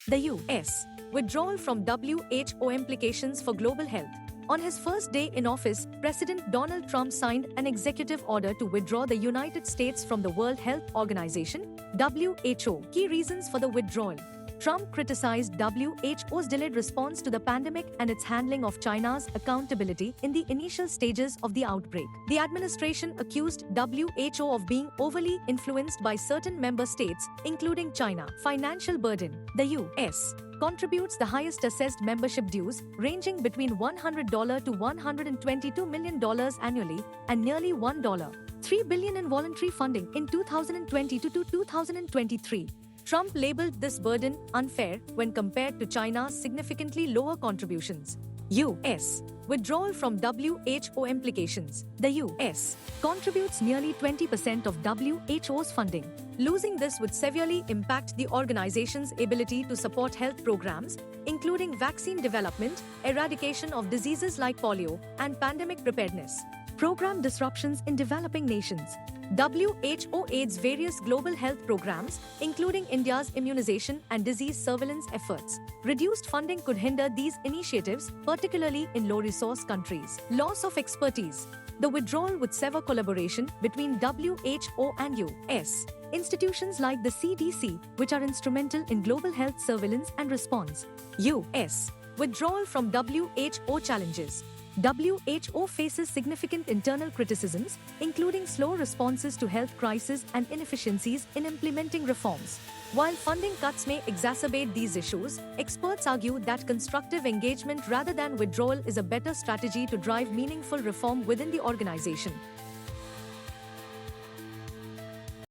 The U.S. withdrawal from WHO implications for global health. On his first day in office, President Donald Trump signed an executive order to withdraw the United States from the World Health Organization (WHO). Key reasons for the withdrawal. Trump criticized WHO's delayed response to the pandemic and its handling of China's accountability in the initial stages of the outbreak. The administration accused WHO of being overly influenced by certain member states, including China. Financial burden. The U.S. contributes the highest assessed membership dues, ranging between $100 to $122 million annually, and nearly $1.3 billion in voluntary funding in 2022 to 2023. Trump labeled this burden unfair when compared to China's significantly lower contributions. U.S. withdrawal from WHO implications. The U.S. contributes nearly 20% of WHO's funding. Losing this would severely impact the organization's ability to support health programs, including vaccine development, eradication of diseases like polio, and pandemic preparedness. Program disruptions in developing nations. WHO aids various global health programs, including India's immunization and disease surveillance efforts. Reduced funding could hinder these initiatives, particularly in low-resource countries. Loss of expertise. The withdrawal would sever collaboration between WHO and U.S. institutions like the CDC, which are instrumental in global health surveillance and response. U.S. withdrawal from WHO challenges. WHO faces significant internal criticisms, including slow responses to health crises and inefficiencies in implementing reforms. While funding cuts may exacerbate these issues, experts argue that constructive engagement rather than withdrawal is a better strategy to drive meaningful reform within the organization.